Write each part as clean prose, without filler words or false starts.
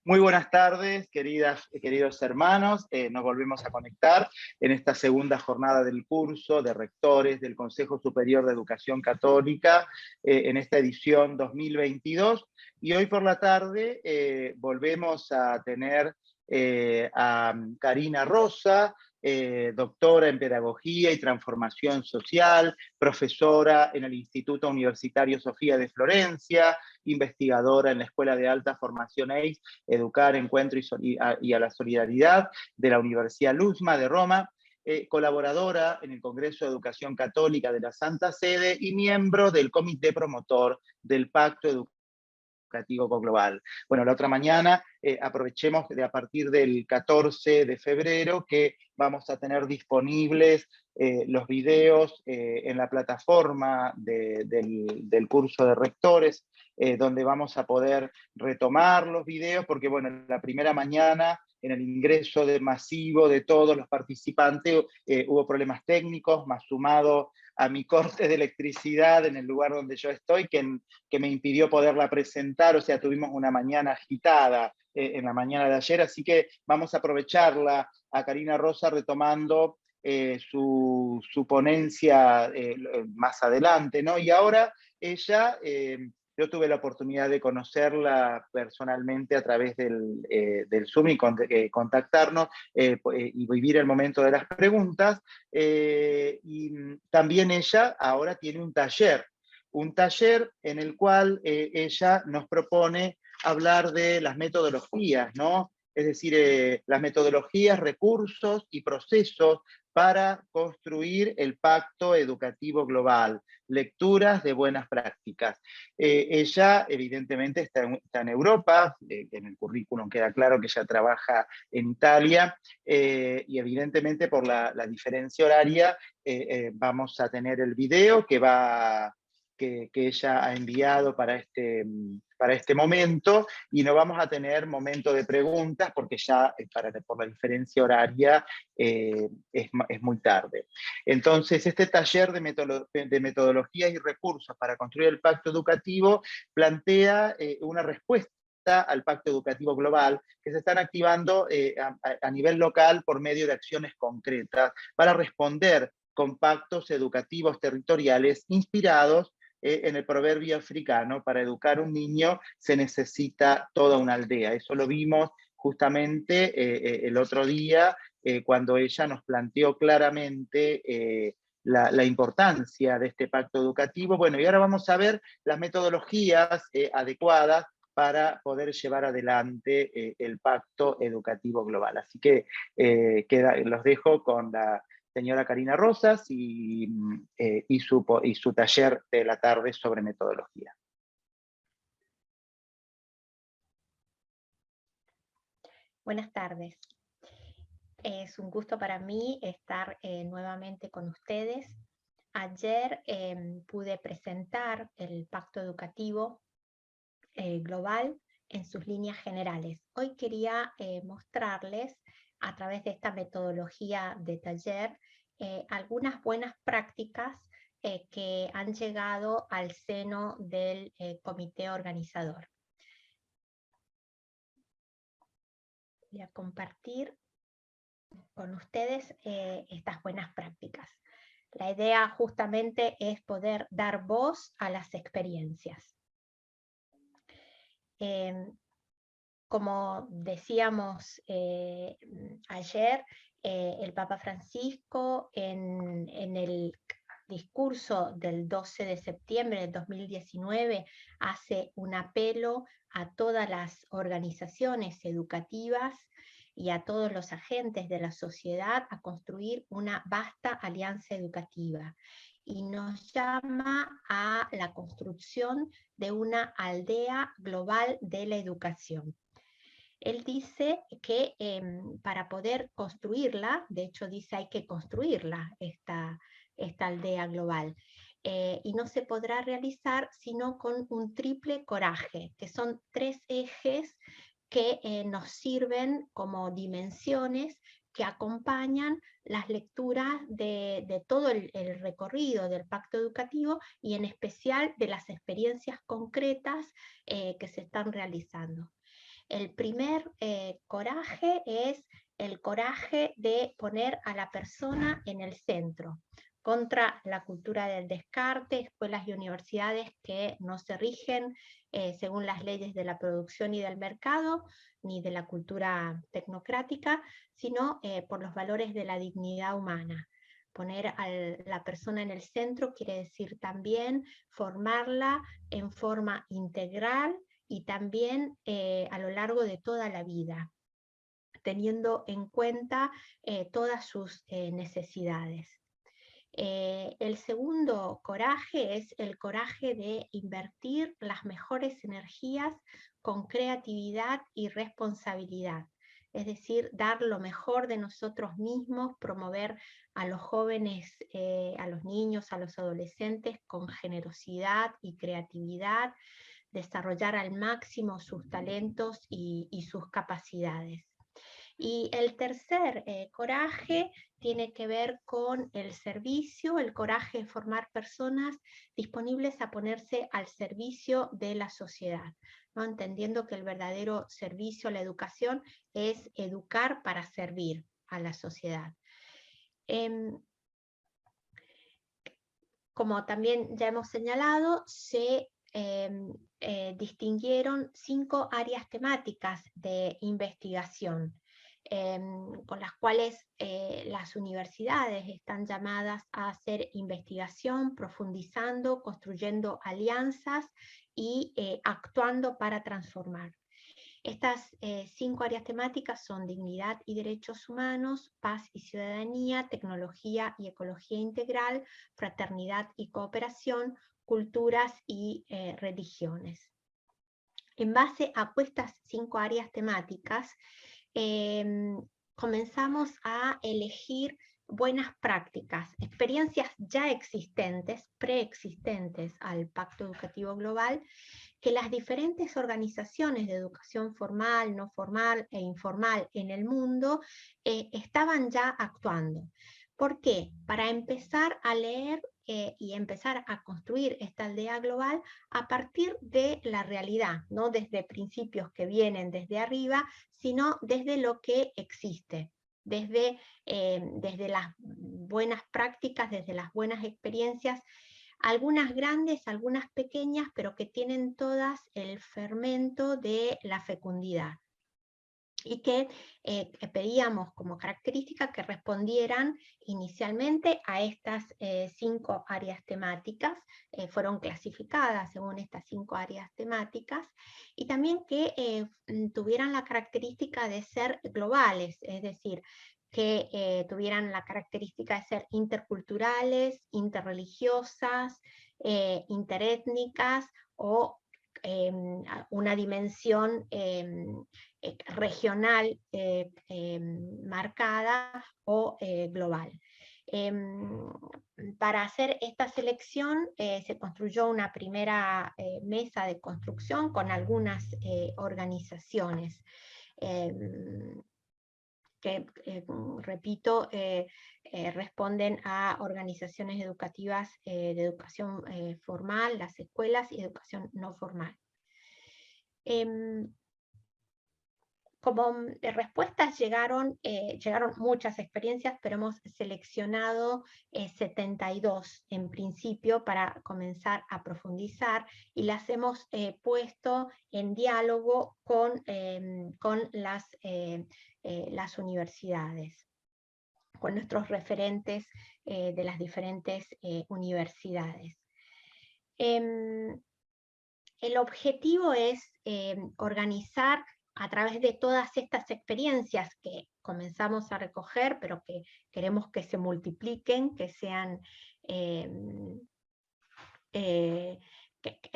Muy buenas tardes, queridos hermanos. Nos volvemos a conectar en esta segunda jornada del curso de rectores del Consejo Superior de Educación Católica, en esta edición 2022. Y hoy por la tarde volvemos a tener a Karina Rosa, doctora en Pedagogía y Transformación Social, profesora en el Instituto Universitario Sofía de Florencia, investigadora en la Escuela de Alta Formación EIS, Educar, Encuentro y a la Solidaridad de la Universidad Luzma de Roma, colaboradora en el Congreso de Educación Católica de la Santa Sede y miembro del Comité Promotor del Pacto Educativo Global. Bueno, la otra mañana aprovechemos de a partir del 14 de febrero que vamos a tener disponibles los videos en la plataforma del curso de rectores, donde vamos a poder retomar los videos, porque bueno, la primera mañana en el ingreso masivo de todos los participantes hubo problemas técnicos, más sumado a mi corte de electricidad en el lugar donde yo estoy, que me impidió poderla presentar. O sea, tuvimos una mañana agitada en la mañana de ayer, así que vamos a aprovecharla a Karina Rosa retomando su ponencia más adelante, ¿no? Y ahora ella, yo tuve la oportunidad de conocerla personalmente a través del Zoom y contactarnos y vivir el momento de las preguntas. Y también ella ahora tiene un taller en el cual ella nos propone hablar de las metodologías, ¿no? Es decir, las metodologías, recursos y procesos para construir el Pacto Educativo Global, lecturas de buenas prácticas. Ella evidentemente está en Europa, en el currículum queda claro que ella trabaja en Italia, y evidentemente por la diferencia horaria vamos a tener el video que ella ha enviado para este momento, y no vamos a tener momento de preguntas porque ya por la diferencia horaria es muy tarde. Entonces, este taller de metodologías y recursos para construir el pacto educativo plantea una respuesta al Pacto Educativo Global, que se están activando a nivel local por medio de acciones concretas para responder con pactos educativos territoriales inspirados en el proverbio africano: para educar un niño se necesita toda una aldea. Eso lo vimos justamente el otro día cuando ella nos planteó claramente la importancia de este pacto educativo. Bueno, y ahora vamos a ver las metodologías adecuadas para poder llevar adelante el Pacto Educativo Global. Así que los dejo con la señora Karina Rosas y su taller de la tarde sobre metodología. Buenas tardes. Es un gusto para mí estar nuevamente con ustedes. Ayer pude presentar el Pacto Educativo Global en sus líneas generales. Hoy quería mostrarles, a través de esta metodología de taller, algunas buenas prácticas que han llegado al seno del comité organizador. Voy a compartir con ustedes estas buenas prácticas. La idea justamente es poder dar voz a las experiencias. Como decíamos ayer, el Papa Francisco en el discurso del 12 de septiembre de 2019 hace un apelo a todas las organizaciones educativas y a todos los agentes de la sociedad a construir una vasta alianza educativa, y nos llama a la construcción de una aldea global de la educación. Él dice que para poder construirla, de hecho dice hay que construirla, esta aldea global, y no se podrá realizar sino con un triple coraje, que son 3 ejes que nos sirven como dimensiones que acompañan las lecturas de todo el recorrido del pacto educativo, y en especial de las experiencias concretas que se están realizando. El primer coraje es el coraje de poner a la persona en el centro, contra la cultura del descarte, escuelas y universidades que no se rigen según las leyes de la producción y del mercado, ni de la cultura tecnocrática, sino por los valores de la dignidad humana. Poner a la persona en el centro quiere decir también formarla en forma integral y también a lo largo de toda la vida, teniendo en cuenta todas sus necesidades. El segundo coraje es el coraje de invertir las mejores energías con creatividad y responsabilidad. Es decir, dar lo mejor de nosotros mismos, promover a los jóvenes, a los niños, a los adolescentes con generosidad y creatividad, desarrollar al máximo sus talentos y sus capacidades. Y el tercer coraje tiene que ver con el servicio, el coraje de formar personas disponibles a ponerse al servicio de la sociedad, ¿no? Entendiendo que el verdadero servicio a la educación es educar para servir a la sociedad. Como también ya hemos señalado, se distinguieron 5 áreas temáticas de investigación, con las cuales las universidades están llamadas a hacer investigación, profundizando, construyendo alianzas y actuando para transformar. Estas 5 áreas temáticas son dignidad y derechos humanos, paz y ciudadanía, tecnología y ecología integral, fraternidad y cooperación, culturas y religiones. En base a estas 5 áreas temáticas, comenzamos a elegir buenas prácticas, experiencias ya existentes, preexistentes al Pacto Educativo Global, que las diferentes organizaciones de educación formal, no formal e informal en el mundo estaban ya actuando. ¿Por qué? Para empezar a leer y empezar a construir esta aldea global a partir de la realidad, no desde principios que vienen desde arriba, sino desde lo que existe, desde las buenas prácticas, desde las buenas experiencias, algunas grandes, algunas pequeñas, pero que tienen todas el fermento de la fecundidad. Y que pedíamos como característica que respondieran inicialmente a estas 5 áreas temáticas, fueron clasificadas según estas 5 áreas temáticas, y también que tuvieran la característica de ser globales, es decir, que tuvieran la característica de ser interculturales, interreligiosas, interétnicas o una dimensión regional marcada o global. Para hacer esta selección se construyó una primera mesa de construcción con algunas organizaciones que, repito, responden a organizaciones educativas de educación formal, las escuelas y educación no formal. Como respuestas llegaron muchas experiencias, pero hemos seleccionado 72 en principio para comenzar a profundizar, y las hemos puesto en diálogo con las universidades, con nuestros referentes de las diferentes universidades. El objetivo es organizar a través de todas estas experiencias que comenzamos a recoger, pero que queremos que se multipliquen, que sean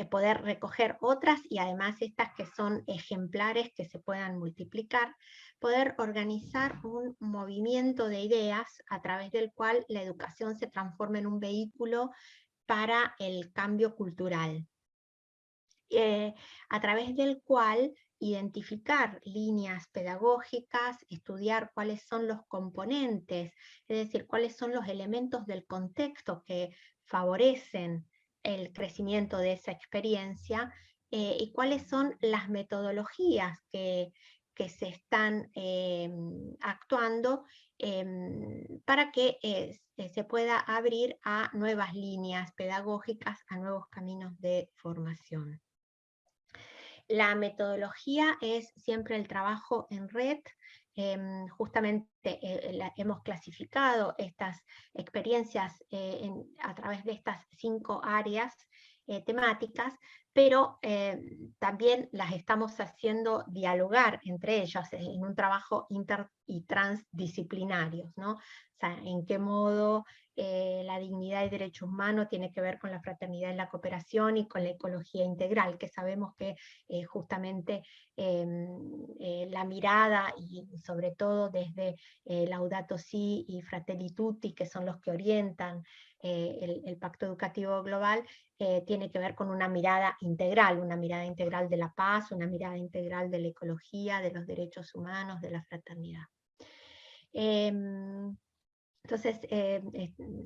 poder recoger otras, y además estas que son ejemplares que se puedan multiplicar, poder organizar un movimiento de ideas a través del cual la educación se transforme en un vehículo para el cambio cultural, a través del cual identificar líneas pedagógicas, estudiar cuáles son los componentes, es decir, cuáles son los elementos del contexto que favorecen el crecimiento de esa experiencia, y cuáles son las metodologías que se están actuando para que se pueda abrir a nuevas líneas pedagógicas, a nuevos caminos de formación. La metodología es siempre el trabajo en red. Justamente hemos clasificado estas experiencias a través de estas 5 áreas temáticas, pero también las estamos haciendo dialogar entre ellas en un trabajo inter y transdisciplinario, ¿no? O sea, en qué modo la dignidad y derechos humanos tiene que ver con la fraternidad y la cooperación y con la ecología integral, que sabemos que justamente la mirada, y sobre todo desde Laudato Si y Fratelli Tutti, que son los que orientan el Pacto Educativo Global, tiene que ver con una mirada integral de la paz, una mirada integral de la ecología, de los derechos humanos, de la fraternidad. Entonces, se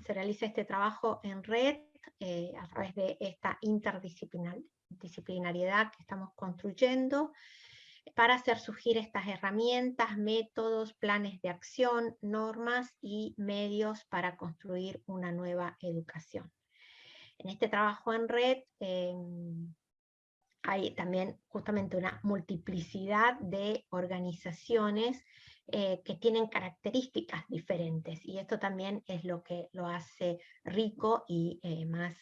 realiza este trabajo en red a través de esta interdisciplinariedad que estamos construyendo para hacer surgir estas herramientas, métodos, planes de acción, normas y medios para construir una nueva educación. En este trabajo en red hay también justamente una multiplicidad de organizaciones que tienen características diferentes, y esto también es lo que lo hace rico y más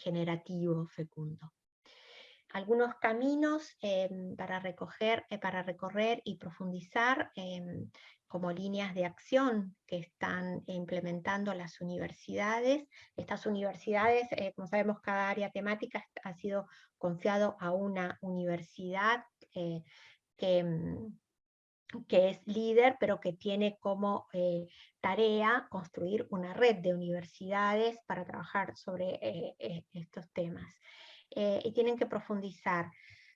generativo, fecundo. Algunos caminos para recorrer y profundizar como líneas de acción que están implementando las universidades. Estas universidades, como sabemos, cada área temática ha sido confiado a una universidad que es líder, pero que tiene como tarea construir una red de universidades para trabajar sobre estos temas. Y tienen que profundizar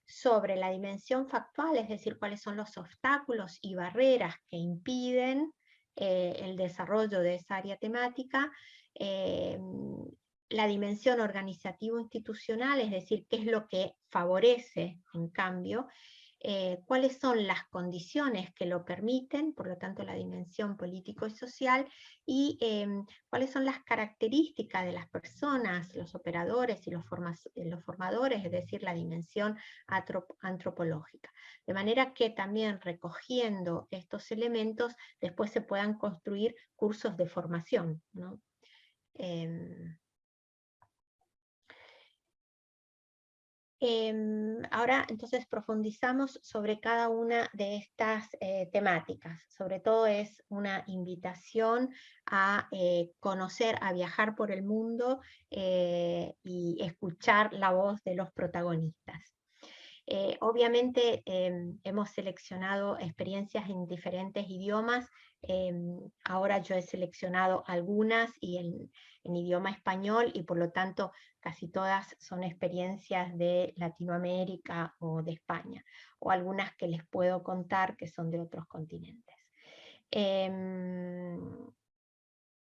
sobre la dimensión factual, es decir, cuáles son los obstáculos y barreras que impiden el desarrollo de esa área temática, la dimensión organizativo-institucional, es decir, qué es lo que favorece, en cambio, cuáles son las condiciones que lo permiten, por lo tanto la dimensión político y social, y cuáles son las características de las personas, los operadores y los formadores, es decir, la dimensión antropológica. De manera que también recogiendo estos elementos, después se puedan construir cursos de formación, ¿no? Ahora entonces profundizamos sobre cada una de estas temáticas. Sobre todo es una invitación a conocer, a viajar por el mundo y escuchar la voz de los protagonistas. Obviamente hemos seleccionado experiencias en diferentes idiomas. Ahora yo he seleccionado algunas y en idioma español, y por lo tanto casi todas son experiencias de Latinoamérica o de España, o algunas que les puedo contar que son de otros continentes.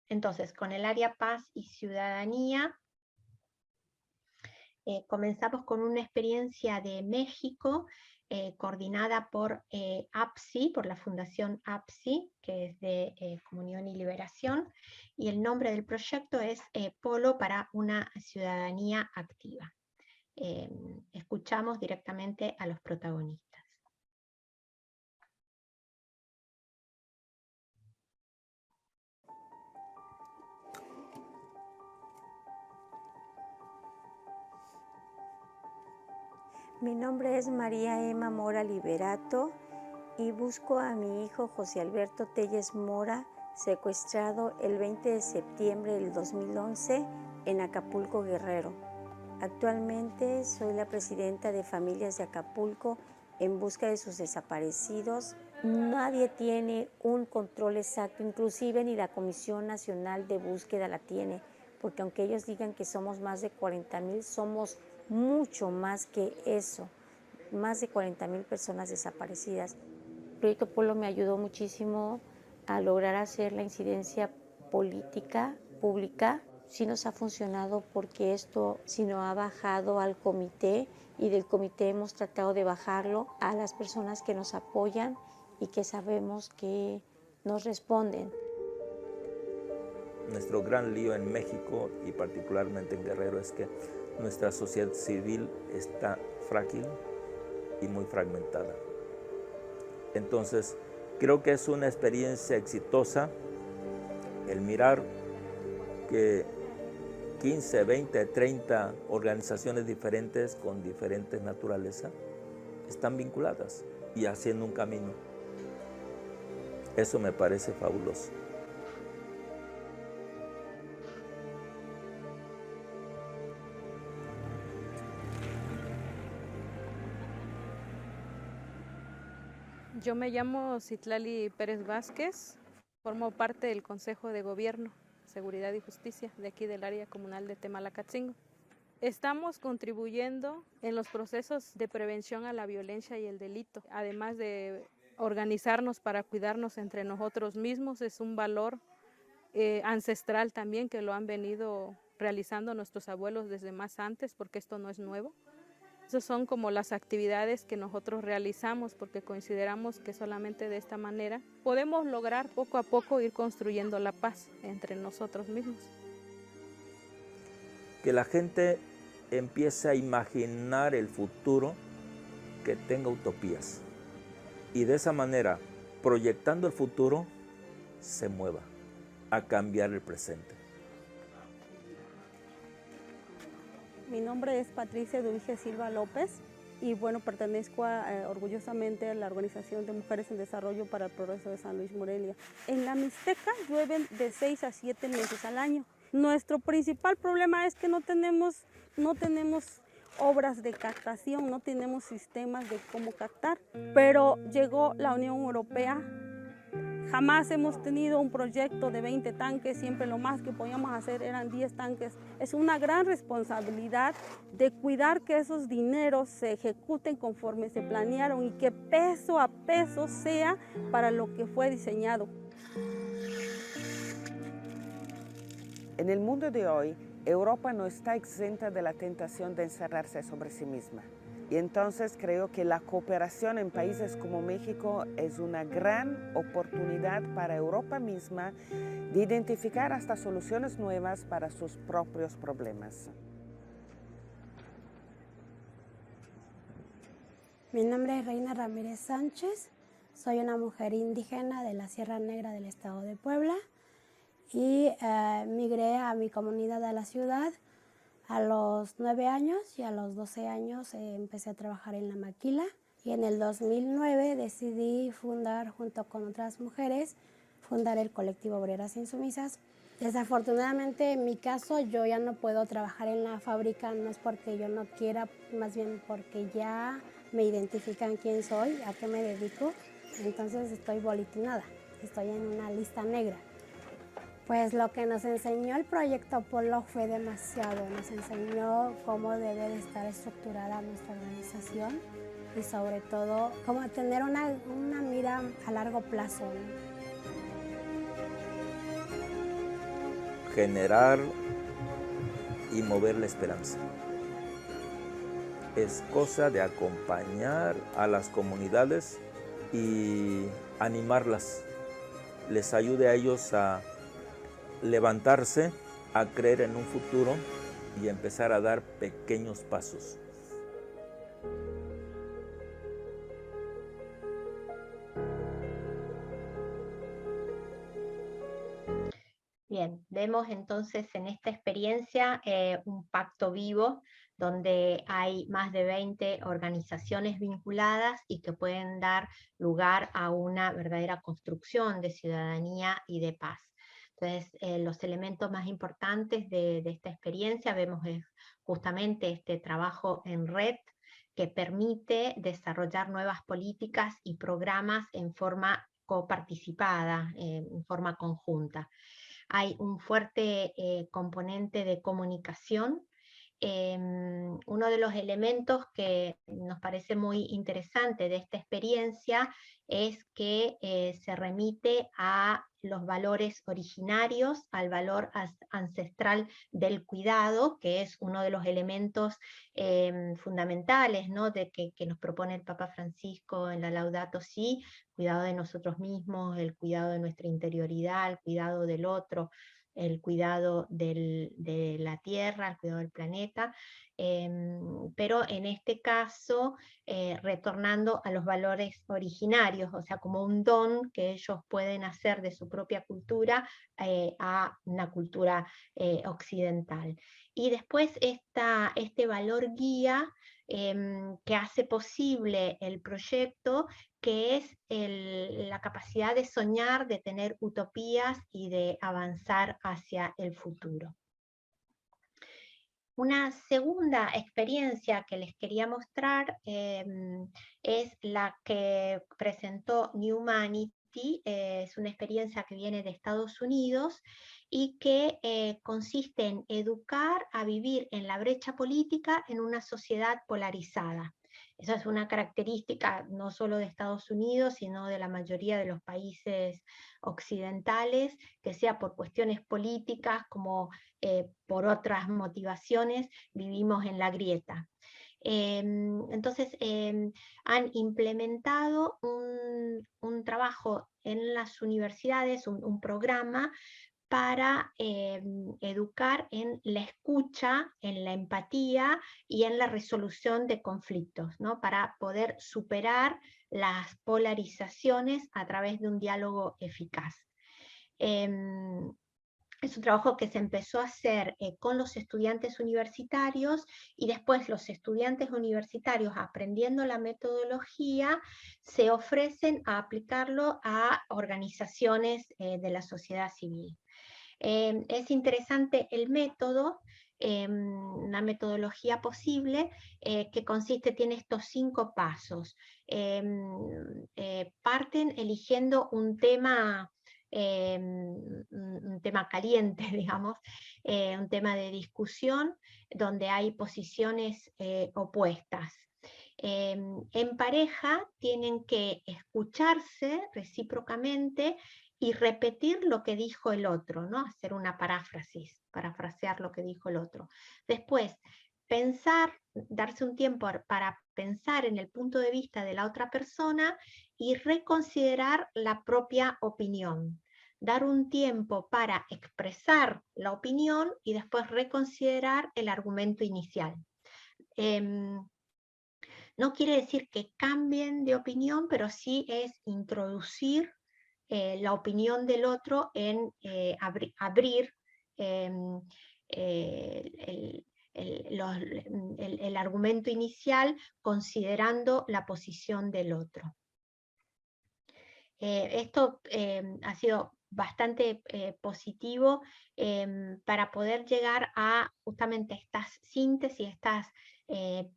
Entonces, con el área Paz y Ciudadanía, comenzamos con una experiencia de México coordinada por APSI, por la Fundación APSI, que es de Comunión y Liberación, y el nombre del proyecto es Polo para una ciudadanía activa. Escuchamos directamente a los protagonistas. Mi nombre es María Emma Mora Liberato y busco a mi hijo José Alberto Telles Mora, secuestrado el 20 de septiembre del 2011 en Acapulco, Guerrero. Actualmente soy la presidenta de Familias de Acapulco en busca de sus desaparecidos. Nadie tiene un control exacto, inclusive ni la Comisión Nacional de Búsqueda la tiene, porque aunque ellos digan que somos más de 40,000, somos mucho más que eso, más de 40,000 personas desaparecidas. El Proyecto Polo me ayudó muchísimo a lograr hacer la incidencia política, pública, Sí nos ha funcionado porque esto sí nos ha bajado al comité y del comité hemos tratado de bajarlo a las personas que nos apoyan y que sabemos que nos responden. Nuestro gran lío en México y particularmente en Guerrero es que nuestra sociedad civil está frágil y muy fragmentada. Entonces, creo que es una experiencia exitosa el mirar que 15, 20, 30 organizaciones diferentes con diferentes naturalezas están vinculadas y haciendo un camino. Eso me parece fabuloso. Yo me llamo Citlali Pérez Vázquez, formo parte del Consejo de Gobierno, Seguridad y Justicia de aquí del área comunal de Temalacatzingo. Estamos contribuyendo en los procesos de prevención a la violencia y el delito, además de organizarnos para cuidarnos entre nosotros mismos. Es un valor ancestral también que lo han venido realizando nuestros abuelos desde más antes, porque esto no es nuevo. Esas son como las actividades que nosotros realizamos porque consideramos que solamente de esta manera podemos lograr poco a poco ir construyendo la paz entre nosotros mismos. Que la gente empiece a imaginar el futuro, que tenga utopías y de esa manera, proyectando el futuro, se mueva a cambiar el presente. Mi nombre es Patricia Dubige Silva López y bueno, pertenezco orgullosamente a la Organización de Mujeres en Desarrollo para el Progreso de San Luis Morelia. En la Mixteca llueven de 6 a 7 meses al año. Nuestro principal problema es que no tenemos obras de captación, no tenemos sistemas de cómo captar, pero llegó la Unión Europea. Jamás hemos tenido un proyecto de 20 tanques, siempre lo más que podíamos hacer eran 10 tanques. Es una gran responsabilidad de cuidar que esos dineros se ejecuten conforme se planearon y que peso a peso sea para lo que fue diseñado. En el mundo de hoy, Europa no está exenta de la tentación de encerrarse sobre sí misma. Y entonces creo que la cooperación en países como México es una gran oportunidad para Europa misma de identificar hasta soluciones nuevas para sus propios problemas. Mi nombre es Reina Ramírez Sánchez, soy una mujer indígena de la Sierra Negra del estado de Puebla y migré a mi comunidad a la ciudad a los 9 años y a los 12 años empecé a trabajar en la maquila y en el 2009 decidí fundar junto con otras mujeres, fundar el colectivo Obreras Insumisas. Desafortunadamente en mi caso yo ya no puedo trabajar en la fábrica, no es porque yo no quiera, más bien porque ya me identifican quién soy, a qué me dedico, entonces estoy boletinada, estoy en una lista negra. Pues lo que nos enseñó el proyecto Apolo fue demasiado, nos enseñó cómo debe de estar estructurada nuestra organización y sobre todo cómo tener una mira a largo plazo, ¿no? Generar y mover la esperanza. Es cosa de acompañar a las comunidades y animarlas, les ayude a ellos a levantarse, a creer en un futuro y empezar a dar pequeños pasos. Bien, vemos entonces en esta experiencia un pacto vivo donde hay más de 20 organizaciones vinculadas y que pueden dar lugar a una verdadera construcción de ciudadanía y de paz. Entonces, los elementos más importantes de esta experiencia vemos justamente este trabajo en red que permite desarrollar nuevas políticas y programas en forma coparticipada, en forma conjunta. Hay un fuerte componente de comunicación uno de los elementos que nos parece muy interesante de esta experiencia es que se remite a los valores originarios, al valor ancestral del cuidado, que es uno de los elementos fundamentales, ¿no?, que nos propone el Papa Francisco en la Laudato Si, cuidado de nosotros mismos, el cuidado de nuestra interioridad, el cuidado del otro, el cuidado de la tierra, el cuidado del planeta, pero en este caso retornando a los valores originarios, o sea, como un don que ellos pueden hacer de su propia cultura a una cultura occidental. Y después este valor guía que hace posible el proyecto, que es la capacidad de soñar, de tener utopías y de avanzar hacia el futuro. Una segunda experiencia que les quería mostrar es la que presentó New Humanity. Es una experiencia que viene de Estados Unidos y que consiste en educar a vivir en la brecha política en una sociedad polarizada. Esa es una característica no solo de Estados Unidos, sino de la mayoría de los países occidentales, que sea por cuestiones políticas como por otras motivaciones, vivimos en la grieta. Entonces han implementado un trabajo en las universidades, un programa para educar en la escucha, en la empatía y en la resolución de conflictos, ¿no?, para poder superar las polarizaciones a través de un diálogo eficaz. Es un trabajo que se empezó a hacer con los estudiantes universitarios, y después los estudiantes universitarios, aprendiendo la metodología, se ofrecen a aplicarlo a organizaciones de la sociedad civil. Es interesante el método, una metodología posible que tiene estos 5 pasos. Parten eligiendo un tema caliente, digamos, un tema de discusión donde hay posiciones opuestas. En pareja tienen que escucharse recíprocamente y repetir lo que dijo el otro, ¿no? Hacer una paráfrasis, parafrasear lo que dijo el otro. Después, pensar, darse un tiempo para pensar en el punto de vista de la otra persona y reconsiderar la propia opinión. Dar un tiempo para expresar la opinión y después reconsiderar el argumento inicial. No quiere decir que cambien de opinión, pero sí es introducir la opinión del otro en abrir el argumento inicial considerando la posición del otro. Esto ha sido bastante positivo para poder llegar a justamente estas síntesis, estas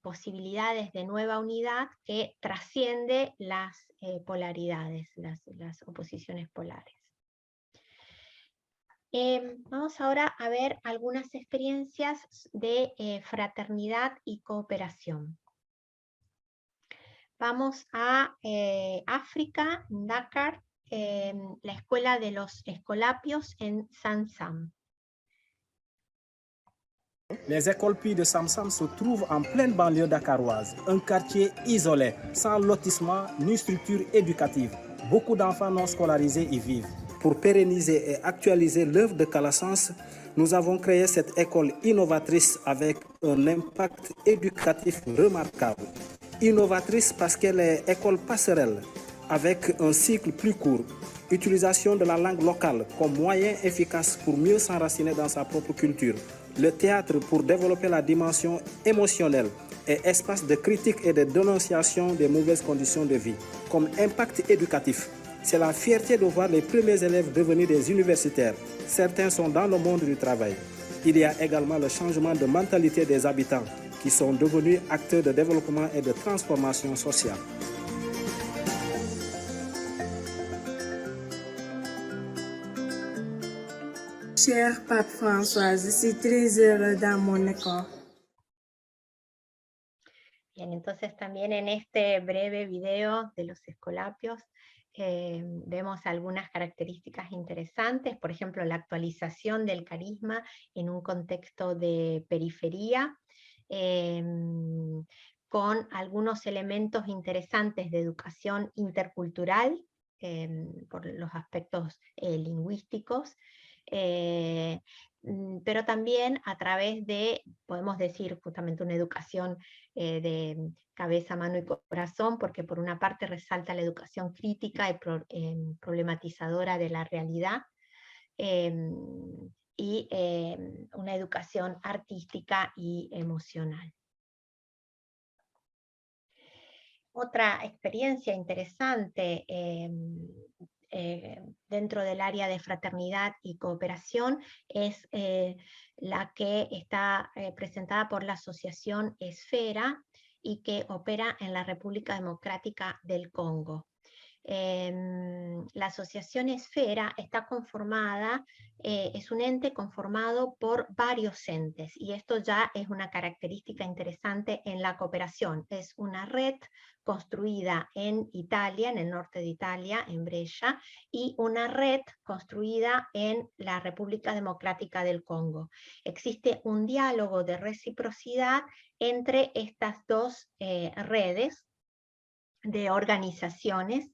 posibilidades de nueva unidad que trasciende las polaridades, las oposiciones polares. Vamos ahora a ver algunas experiencias de fraternidad y cooperación. Vamos a África, Dakar, la escuela de los Escolapios en Sam-Sam. Les écoles Puy de Sam-Sam se trouvent en pleine banlieue dakaroise, un quartier isolé, sans lotissement ni structure éducative. Beaucoup d'enfants non scolarisés y vivent. Pour pérenniser et actualiser l'œuvre de Calasanz, nous avons créé cette école innovatrice avec un impact éducatif remarquable. Innovatrice parce qu'elle est école passerelle, avec un cycle plus court, utilisation de la langue locale comme moyen efficace pour mieux s'enraciner dans sa propre culture, le théâtre pour développer la dimension émotionnelle et espace de critique et de dénonciation des mauvaises conditions de vie. Comme impact éducatif, c'est la fierté de voir les premiers élèves devenir des universitaires. Certains sont dans le monde du travail. Il y a également le changement de mentalité des habitants qui sont devenus acteurs de développement et de transformation sociale. Cher Pape François, je suis très heureux dans mon école. Entonces también en este breve video de los escolapios vemos algunas características interesantes, por ejemplo la actualización del carisma en un contexto de periferia, con algunos elementos interesantes de educación intercultural, por los aspectos lingüísticos, pero también a través de, podemos decir, justamente una educación de cabeza, mano y corazón, porque por una parte resalta la educación crítica y problematizadora de la realidad, y una educación artística y emocional. Otra experiencia interesante dentro del área de fraternidad y cooperación es la que está presentada por la Asociación Esfera y que opera en la República Democrática del Congo. La Asociación Esfera está conformada, es un ente conformado por varios entes, y esto ya es una característica interesante en la cooperación. Es una red construida en Italia, en el norte de Italia, en Brescia, y una red construida en la República Democrática del Congo. Existe un diálogo de reciprocidad entre estas dos redes de organizaciones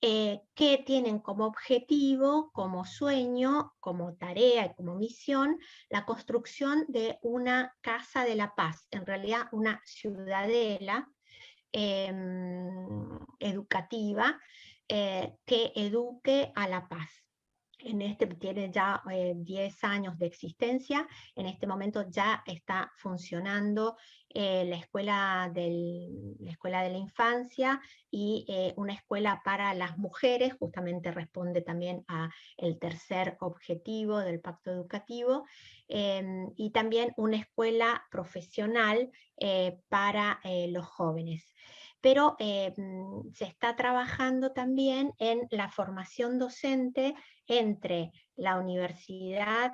que tienen como objetivo, como sueño, como tarea y como misión, la construcción de una casa de la paz, en realidad una ciudadela educativa que eduque a la paz. Tiene ya 10 años de existencia, en este momento ya está funcionando la escuela de la infancia y una escuela para las mujeres, justamente responde también al tercer objetivo del pacto educativo, y también una escuela profesional para los jóvenes. Pero se está trabajando también en la formación docente entre la Universidad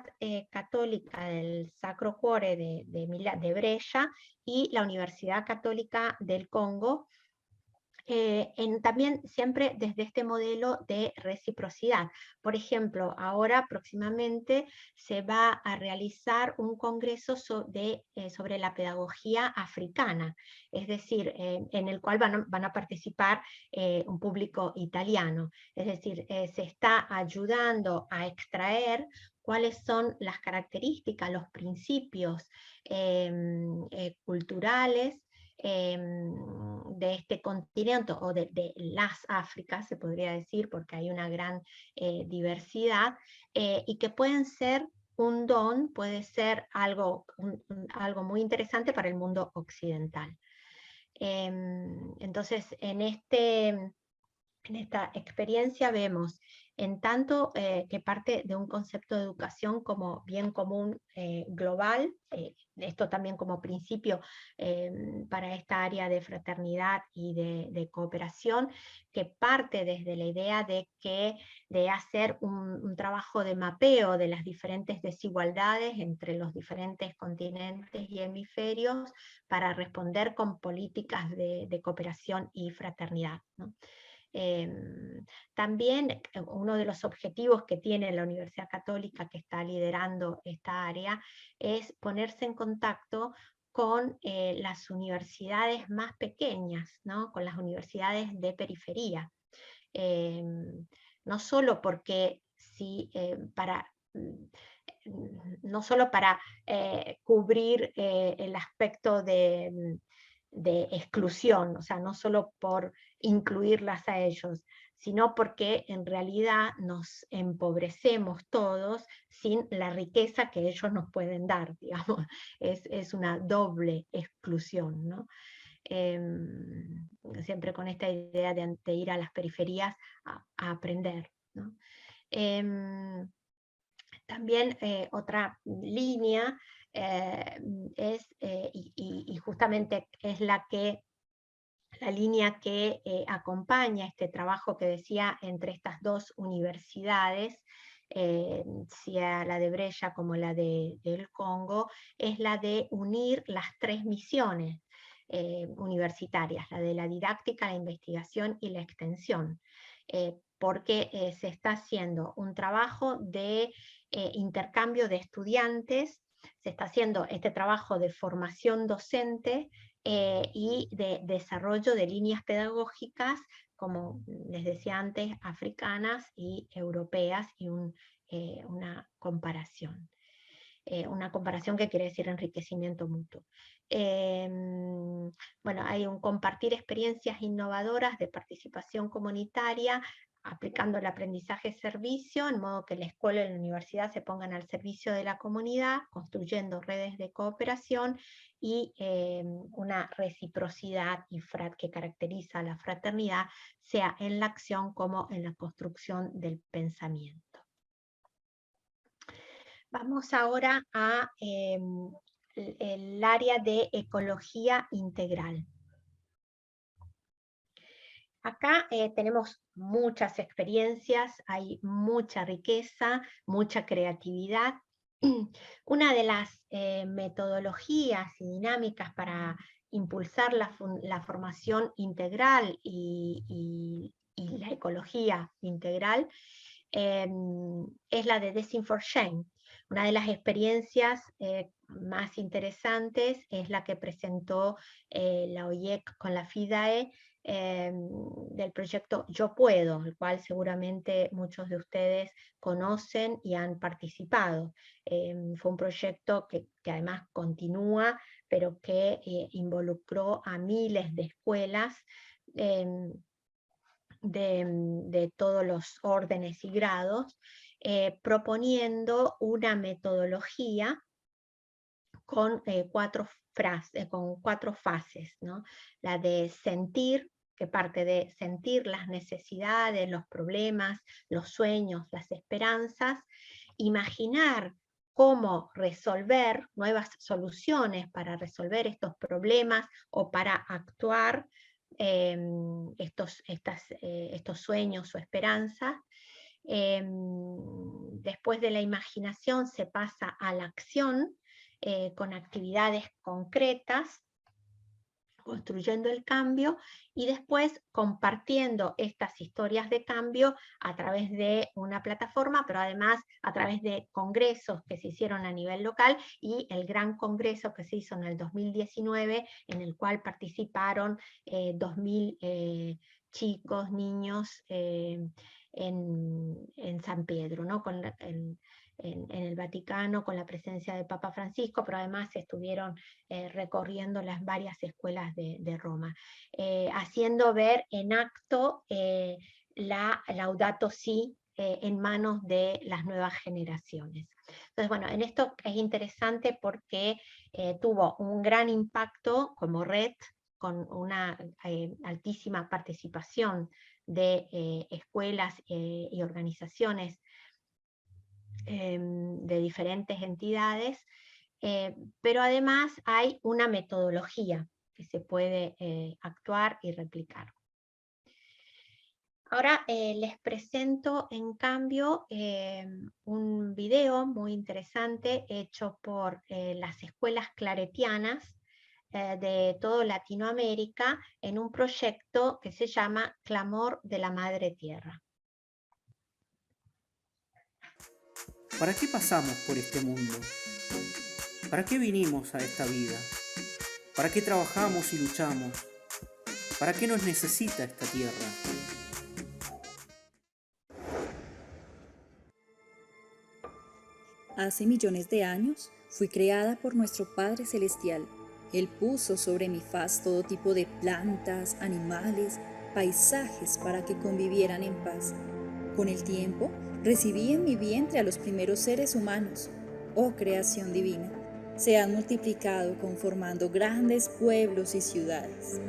Católica del Sacro Cuore de Brescia y la Universidad Católica del Congo, también siempre desde este modelo de reciprocidad. Por ejemplo, ahora próximamente se va a realizar un congreso sobre la pedagogía africana, es decir, en el cual van a participar un público italiano, es decir, se está ayudando a extraer cuáles son las características, los principios culturales de este continente, o de las Áfricas, se podría decir, porque hay una gran diversidad, y que pueden ser un don, puede ser algo muy interesante para el mundo occidental. Entonces, en esta experiencia vemos en tanto que parte de un concepto de educación como bien común global, esto también como principio para esta área de fraternidad y de cooperación, que parte desde la idea de hacer un trabajo de mapeo de las diferentes desigualdades entre los diferentes continentes y hemisferios para responder con políticas de cooperación y fraternidad, ¿no? También uno de los objetivos que tiene la Universidad Católica, que está liderando esta área, es ponerse en contacto con las universidades más pequeñas, ¿no? Con las universidades de periferia. No solo porque no solo para cubrir el aspecto de exclusión, o sea, no solo por incluirlas a ellos, sino porque en realidad nos empobrecemos todos sin la riqueza que ellos nos pueden dar, digamos. Es una doble exclusión, ¿no? Siempre con esta idea de ir a las periferias a aprender, ¿no? También otra línea es, y justamente es la línea que acompaña este trabajo que decía entre estas dos universidades, sea la de Brescia como la del Congo, es la de unir las tres misiones. universitarias, la de la didáctica, la investigación y la extensión, porque se está haciendo un trabajo de intercambio de estudiantes, se está haciendo este trabajo de formación docente y de desarrollo de líneas pedagógicas, como les decía antes, africanas y europeas, y una comparación. Una comparación que quiere decir enriquecimiento mutuo. Bueno, hay un compartir experiencias innovadoras de participación comunitaria, aplicando el aprendizaje-servicio, en modo que la escuela y la universidad se pongan al servicio de la comunidad, construyendo redes de cooperación y una reciprocidad que caracteriza a la fraternidad, sea en la acción como en la construcción del pensamiento. Vamos ahora a el área de ecología integral. Acá tenemos muchas experiencias, hay mucha riqueza, mucha creatividad. Una de las metodologías y dinámicas para impulsar la formación integral y la ecología integral es la de Design for Change. Una de las experiencias más interesantes es la que presentó la OIEC con la FIDAE del proyecto Yo Puedo, el cual seguramente muchos de ustedes conocen y han participado. Fue un proyecto que además continúa, pero que involucró a miles de escuelas de todos los órdenes y grados, proponiendo una metodología con cuatro fases, ¿no? La de sentir, que parte de sentir las necesidades, los problemas, los sueños, las esperanzas, imaginar cómo resolver nuevas soluciones para resolver estos problemas o para actuar estos sueños o esperanzas. Después de la imaginación se pasa a la acción, con actividades concretas, construyendo el cambio, y después compartiendo estas historias de cambio a través de una plataforma, pero además a través de congresos que se hicieron a nivel local, y el gran congreso que se hizo en el 2019, en el cual participaron 2.000 chicos, niños, en San Pedro, ¿no? En el Vaticano, con la presencia del Papa Francisco, pero además estuvieron recorriendo las varias escuelas de Roma, haciendo ver en acto la Laudato Si en manos de las nuevas generaciones. Entonces, bueno, en esto es interesante porque tuvo un gran impacto como red, con una altísima participación de escuelas y organizaciones de diferentes entidades, pero además hay una metodología que se puede actuar y replicar. Ahora les presento en cambio un video muy interesante hecho por las escuelas claretianas de toda Latinoamérica en un proyecto que se llama Clamor de la Madre Tierra. ¿Para qué pasamos por este mundo? ¿Para qué vinimos a esta vida? ¿Para qué trabajamos y luchamos? ¿Para qué nos necesita esta tierra? Hace millones de años fui creada por nuestro Padre Celestial. Él puso sobre mi faz todo tipo de plantas, animales, paisajes para que convivieran en paz. Con el tiempo, recibí en mi vientre a los primeros seres humanos. Oh creación divina, se han multiplicado conformando grandes pueblos y ciudades.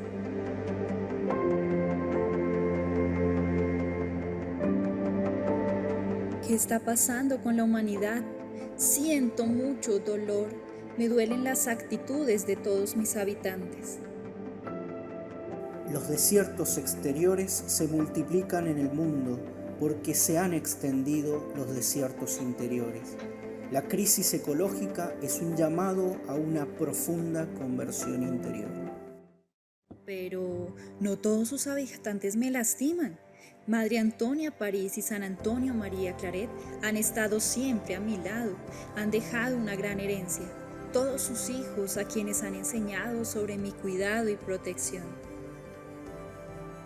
¿Qué está pasando con la humanidad? Siento mucho dolor. Me duelen las actitudes de todos mis habitantes. Los desiertos exteriores se multiplican en el mundo porque se han extendido los desiertos interiores. La crisis ecológica es un llamado a una profunda conversión interior. Pero no todos sus habitantes me lastiman. Madre Antonia París y San Antonio María Claret han estado siempre a mi lado, han dejado una gran herencia, todos sus hijos a quienes han enseñado sobre mi cuidado y protección.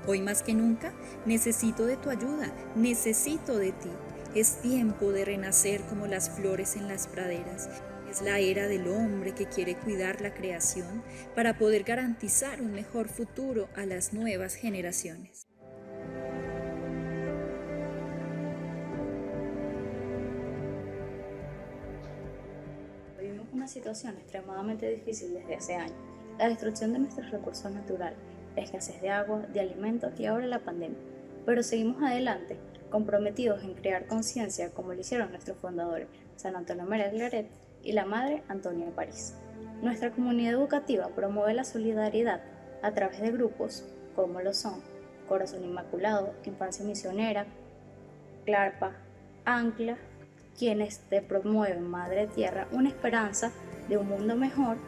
Hoy más que nunca necesito de tu ayuda, necesito de ti. Es tiempo de renacer como las flores en las praderas. Es la era del hombre que quiere cuidar la creación para poder garantizar un mejor futuro a las nuevas generaciones. Vivimos una situación extremadamente difícil desde hace años. La destrucción de nuestros recursos naturales, la escasez de agua, de alimentos y ahora la pandemia. Pero seguimos adelante, comprometidos en crear conciencia como lo hicieron nuestros fundadores, San Antonio María Claret y la Madre Antonia París. Nuestra comunidad educativa promueve la solidaridad a través de grupos como lo son Corazón Inmaculado, Infancia Misionera, Clarpa, Ancla, quienes te promueven, Madre Tierra, una esperanza de un mundo mejor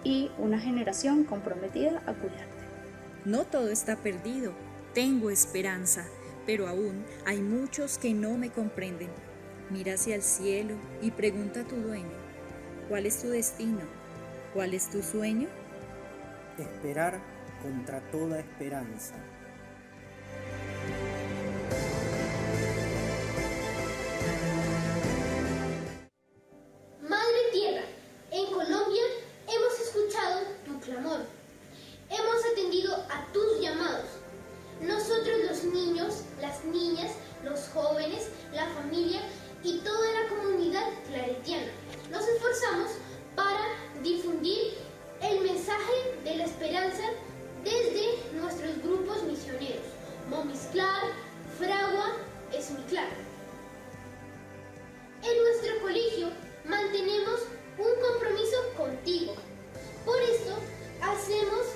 y una generación comprometida a cuidarte. No todo está perdido, tengo esperanza, pero aún hay muchos que no me comprenden. Mira hacia el cielo y pregunta a tu dueño, ¿cuál es tu destino? ¿Cuál es tu sueño? Esperar contra toda esperanza. Madre Tierra, en Colombia hemos escuchado tu clamor. Hemos atendido a tus llamados. Nosotros los niños, las niñas, los jóvenes, la familia y toda la comunidad claretiana nos esforzamos para difundir el mensaje de la esperanza desde nuestros grupos misioneros, Momisclar, Fragua, Esmiclar. En nuestro colegio mantenemos un compromiso contigo. Por esto hacemos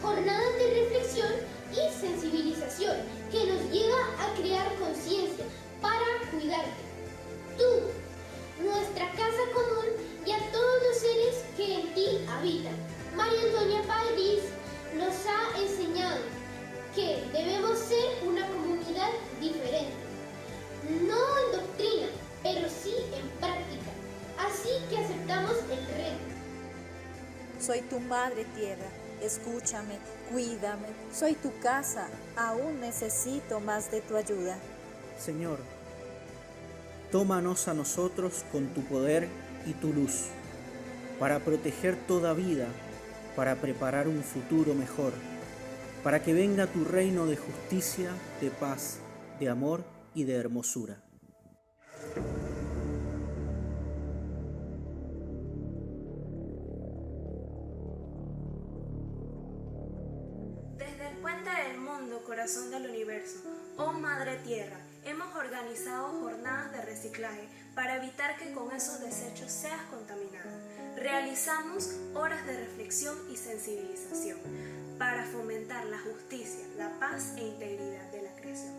jornadas de reflexión y sensibilización que nos lleva a crear conciencia para cuidarte. Tú, nuestra casa común y a todos los seres que en ti habitan. María Antonia París nos ha enseñado que debemos ser una comunidad diferente, no en doctrina, pero sí en práctica. Así que aceptamos el reto. Soy tu Madre Tierra, escúchame, cuídame, soy tu casa, aún necesito más de tu ayuda. Señor, tómanos a nosotros con tu poder y tu luz, para proteger toda vida, para preparar un futuro mejor, para que venga tu reino de justicia, de paz, de amor y de hermosura. Desde el Puente del Mundo, Corazón del Universo, oh Madre Tierra, hemos organizado jornadas de reciclaje para evitar que con esos desechos seas contaminada. Realizamos horas de reflexión y sensibilización para fomentar la justicia, la paz e integridad de la creación.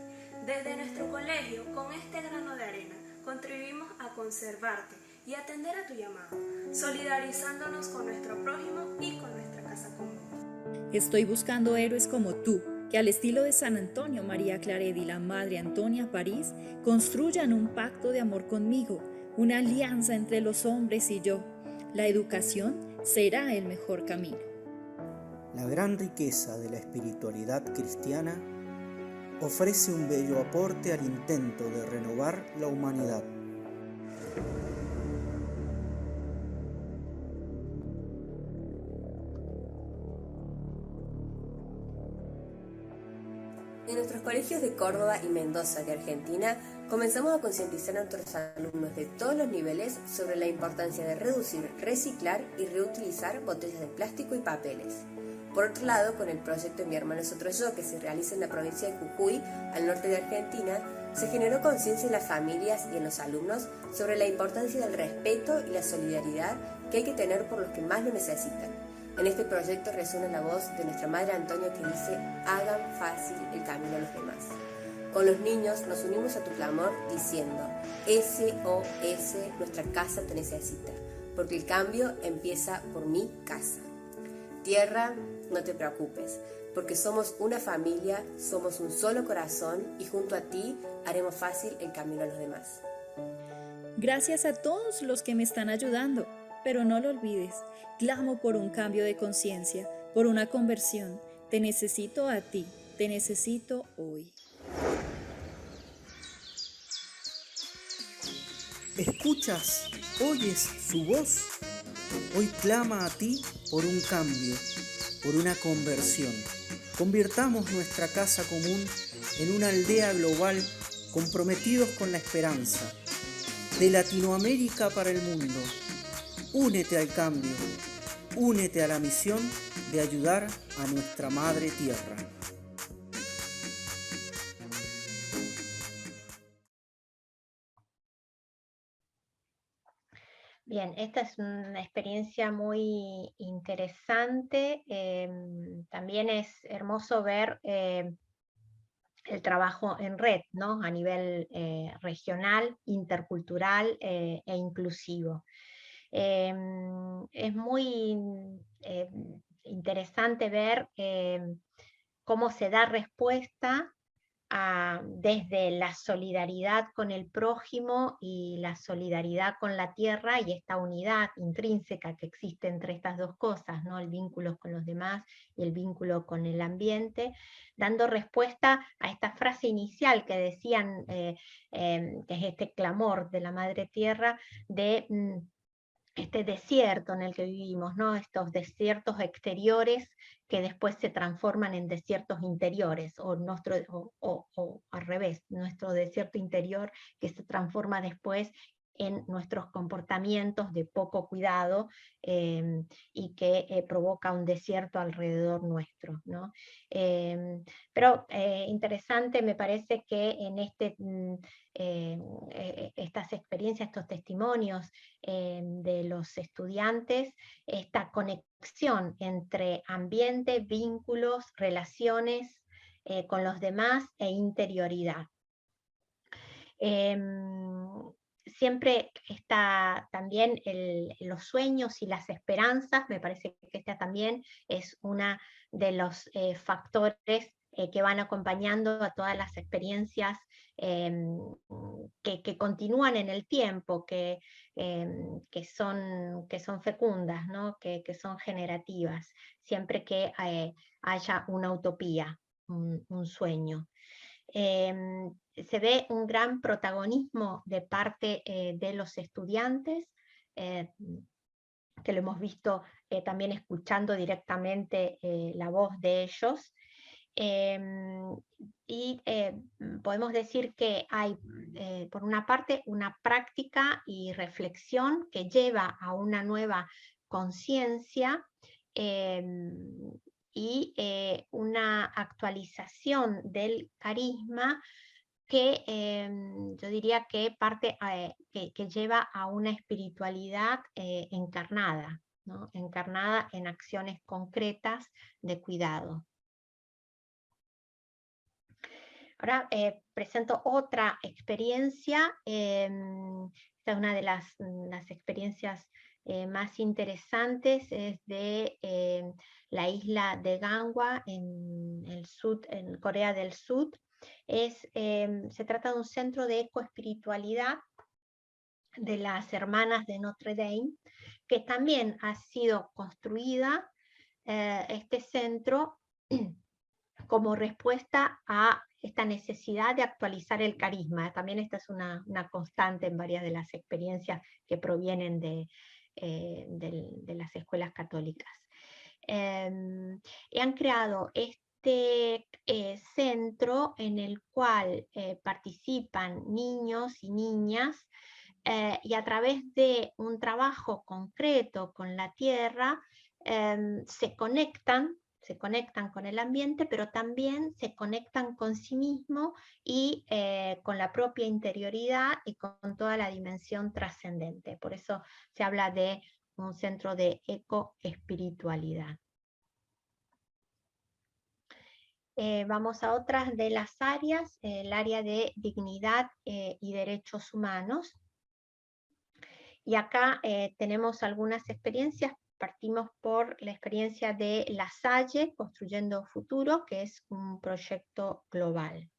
Desde nuestro colegio, con este grano de arena, contribuimos a conservarte y atender a tu llamado, solidarizándonos con nuestro prójimo y con nuestra casa común. Estoy buscando héroes como tú, que al estilo de San Antonio María Claret y la Madre Antonia París, construyan un pacto de amor conmigo, una alianza entre los hombres y yo. La educación será el mejor camino. La gran riqueza de la espiritualidad cristiana ofrece un bello aporte al intento de renovar la humanidad. En nuestros colegios de Córdoba y Mendoza de Argentina, comenzamos a concientizar a nuestros alumnos de todos los niveles sobre la importancia de reducir, reciclar y reutilizar botellas de plástico y papeles. Por otro lado, con el proyecto Mi Hermano es Otro Yo, que se realiza en la provincia de Jujuy, al norte de Argentina, se generó conciencia en las familias y en los alumnos sobre la importancia del respeto y la solidaridad que hay que tener por los que más lo necesitan. En este proyecto resuena la voz de nuestra Madre Antonia que dice: hagan fácil el camino a los demás. Con los niños nos unimos a tu clamor diciendo: SOS, nuestra casa te necesita, porque el cambio empieza por mi casa. Tierra, no te preocupes, porque somos una familia, somos un solo corazón y junto a ti haremos fácil el camino a los demás. Gracias a todos los que me están ayudando, pero no lo olvides, clamo por un cambio de conciencia, por una conversión. Te necesito a ti, te necesito hoy. ¿Escuchas? ¿Oyes su voz? Hoy clama a ti por un cambio, por una conversión. Convirtamos nuestra casa común en una aldea global comprometidos con la esperanza. De Latinoamérica para el mundo. Únete al cambio, únete a la misión de ayudar a nuestra Madre Tierra. Bien, esta es una experiencia muy interesante. También es hermoso ver el trabajo en red, ¿no? A nivel regional, intercultural e inclusivo. Es muy interesante ver cómo se da respuesta desde la solidaridad con el prójimo y la solidaridad con la tierra y esta unidad intrínseca que existe entre estas dos cosas, ¿no? El vínculo con los demás y el vínculo con el ambiente, dando respuesta a esta frase inicial que decían, que es este clamor de la Madre Tierra de este desierto en el que vivimos, ¿no? Estos desiertos exteriores que después se transforman en desiertos interiores, o al revés, nuestro desierto interior que se transforma después en nuestros comportamientos de poco cuidado y que provoca un desierto alrededor nuestro, ¿no? Pero interesante me parece que en estas experiencias, estos testimonios de los estudiantes, esta conexión entre ambiente, vínculos, relaciones con los demás e interioridad. Siempre está también los sueños y las esperanzas. Me parece que esta también es una de los factores que van acompañando a todas las experiencias que continúan en el tiempo, que son fecundas, ¿no? que son generativas, siempre que haya una utopía, un sueño. Se ve un gran protagonismo de parte de los estudiantes, que lo hemos visto también escuchando directamente la voz de ellos. Y podemos decir que hay, por una parte, una práctica y reflexión que lleva a una nueva conciencia y una actualización del carisma que yo diría que parte que lleva a una espiritualidad encarnada, ¿no? Encarnada en acciones concretas de cuidado. Ahora presento otra experiencia. Esta es una de las experiencias más interesantes, es de la isla de Gangwon en Corea del Sur. Se trata de un centro de ecoespiritualidad de las Hermanas de Notre Dame, que también ha sido construida este centro como respuesta a esta necesidad de actualizar el carisma. También esta es una constante en varias de las experiencias que provienen de las escuelas católicas. Y han creado este centro en el cual participan niños y niñas y a través de un trabajo concreto con la tierra se conectan con el ambiente, pero también se conectan con sí mismo y con la propia interioridad y con toda la dimensión trascendente. Por eso se habla de un centro de ecoespiritualidad. Vamos a otras de las áreas, el área de dignidad y derechos humanos. Y acá tenemos algunas experiencias partimos por la experiencia de La Salle, Construyendo Futuro, que es un proyecto global.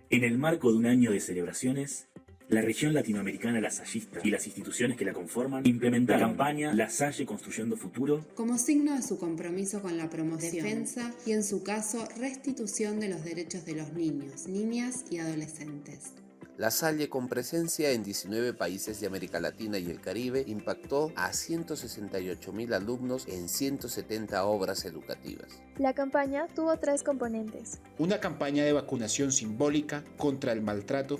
En el marco de un año de celebraciones, la región latinoamericana lasallista y las instituciones que la conforman implementaron la campaña La Salle Construyendo Futuro como signo de su compromiso con la promoción, defensa y, en su caso, restitución de los derechos de los niños, niñas y adolescentes. La Salle, con presencia en 19 países de América Latina y el Caribe, impactó a 168.000 alumnos en 170 obras educativas. La campaña tuvo 3 componentes. Una campaña de vacunación simbólica contra el maltrato,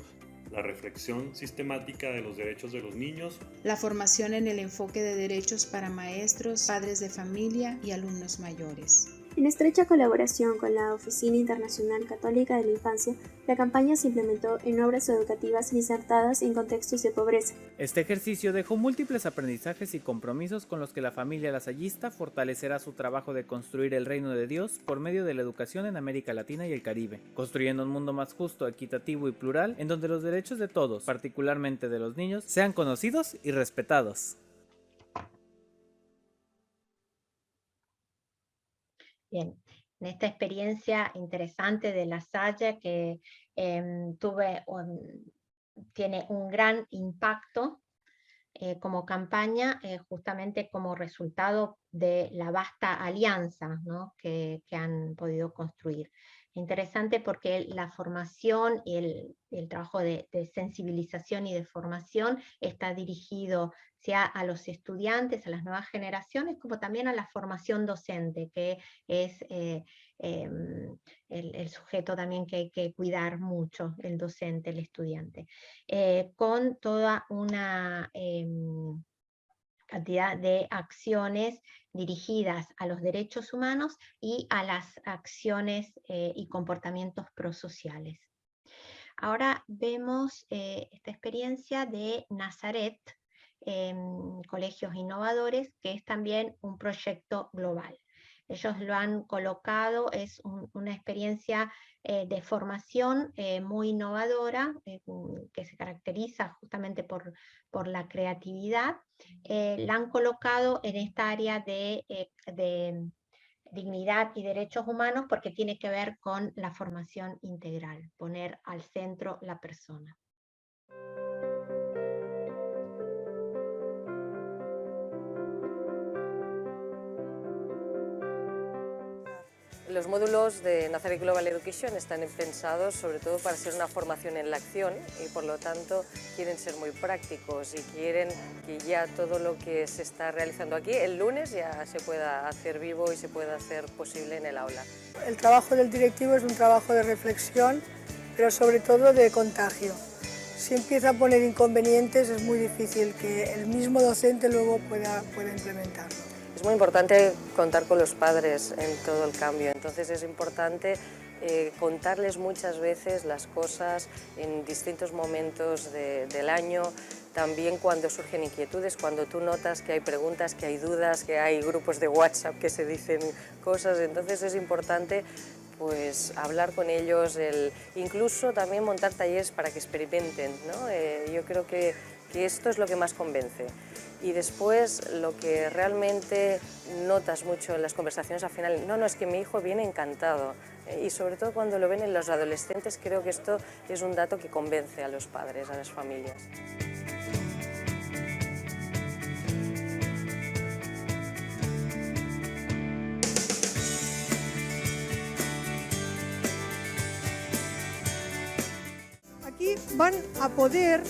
la reflexión sistemática de los derechos de los niños, la formación en el enfoque de derechos para maestros, padres de familia y alumnos mayores. En estrecha colaboración con la Oficina Internacional Católica de la Infancia, la campaña se implementó en obras educativas insertadas en contextos de pobreza. Este ejercicio dejó múltiples aprendizajes y compromisos con los que la familia lasallista fortalecerá su trabajo de construir el reino de Dios por medio de la educación en América Latina y el Caribe, construyendo un mundo más justo, equitativo y plural, en donde los derechos de todos, particularmente de los niños, sean conocidos y respetados. Bien, en esta experiencia interesante de La Salle que tiene un gran impacto como campaña, justamente como resultado de la vasta alianza, ¿no?, que han podido construir. Interesante porque la formación y el trabajo de sensibilización y de formación está dirigido sea a los estudiantes, a las nuevas generaciones, como también a la formación docente, que es el sujeto también que hay que cuidar mucho, el docente, el estudiante, con toda una cantidad de acciones dirigidas a los derechos humanos y a las acciones y comportamientos prosociales. Ahora vemos esta experiencia de Nazaret, Colegios Innovadores, que es también un proyecto global. Ellos lo han colocado, es una experiencia de formación muy innovadora, que se caracteriza justamente por la creatividad. La han colocado en esta área de dignidad y derechos humanos porque tiene que ver con la formación integral, poner al centro la persona. Los módulos de Nazaret Global Education están pensados sobre todo para ser una formación en la acción y por lo tanto quieren ser muy prácticos y quieren que ya todo lo que se está realizando aquí el lunes ya se pueda hacer vivo y se pueda hacer posible en el aula. El trabajo del directivo es un trabajo de reflexión, pero sobre todo de contagio. Si empieza a poner inconvenientes es muy difícil que el mismo docente luego pueda implementarlo. Es muy importante contar con los padres en todo el cambio, entonces es importante contarles muchas veces las cosas en distintos momentos del año, también cuando surgen inquietudes, cuando tú notas que hay preguntas, que hay dudas, que hay grupos de WhatsApp que se dicen cosas, entonces es importante pues hablar con ellos, incluso también montar talleres para que experimenten, ¿no? Yo creo que esto es lo que más convence. Y después lo que realmente notas mucho en las conversaciones al final, no, es que mi hijo viene encantado. Y sobre todo cuando lo ven en los adolescentes, creo que esto es un dato que convence a los padres, a las familias. Aquí van a poder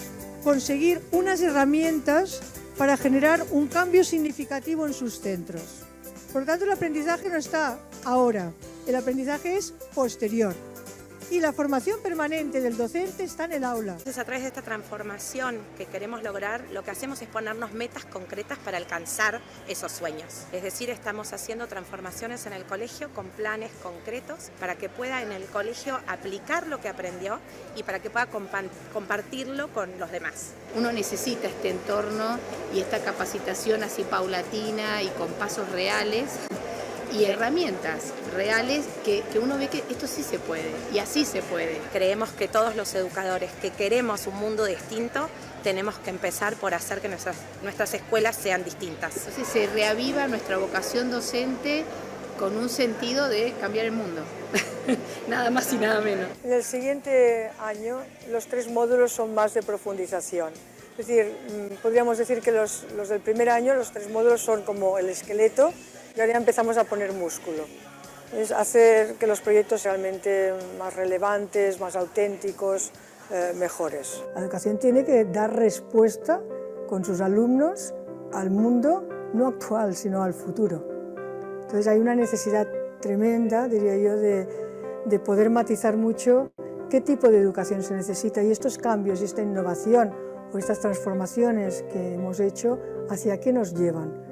conseguir unas herramientas para generar un cambio significativo en sus centros. Por lo tanto, el aprendizaje no está ahora, el aprendizaje es posterior. Y la formación permanente del docente está en el aula. Entonces, a través de esta transformación que queremos lograr, lo que hacemos es ponernos metas concretas para alcanzar esos sueños. Es decir, estamos haciendo transformaciones en el colegio con planes concretos para que pueda en el colegio aplicar lo que aprendió y para que pueda compartirlo con los demás. Uno necesita este entorno y esta capacitación así paulatina y con pasos reales. y herramientas reales que uno ve que esto sí se puede y así se puede. Creemos que todos los educadores que queremos un mundo distinto tenemos que empezar por hacer que nuestras escuelas sean distintas. Entonces se reaviva nuestra vocación docente con un sentido de cambiar el mundo, nada más y nada menos. En el siguiente año los 3 módulos son más de profundización. Es decir, podríamos decir que los del primer año, los 3 módulos son como el esqueleto y ahora ya empezamos a poner músculo. Es hacer que los proyectos sean realmente más relevantes, más auténticos, mejores. La educación tiene que dar respuesta con sus alumnos al mundo no actual, sino al futuro. Entonces hay una necesidad tremenda, diría yo, de poder matizar mucho qué tipo de educación se necesita y estos cambios y esta innovación o estas transformaciones que hemos hecho, ¿hacia qué nos llevan?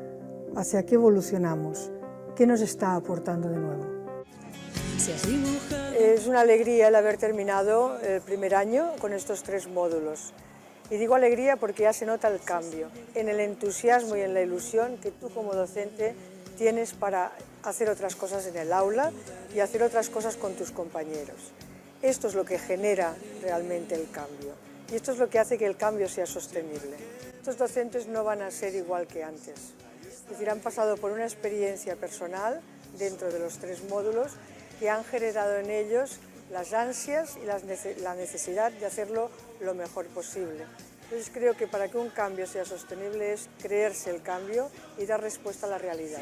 ¿Hacia qué evolucionamos? ¿Qué nos está aportando de nuevo? Es una alegría el haber terminado el primer año con estos 3 módulos. Y digo alegría porque ya se nota el cambio, en el entusiasmo y en la ilusión que tú como docente tienes para hacer otras cosas en el aula y hacer otras cosas con tus compañeros. Esto es lo que genera realmente el cambio y esto es lo que hace que el cambio sea sostenible. Estos docentes no van a ser igual que antes, es decir, han pasado por una experiencia personal dentro de los 3 módulos que han generado en ellos las ansias y la necesidad de hacerlo lo mejor posible. Entonces creo que para que un cambio sea sostenible es creerse el cambio y dar respuesta a la realidad.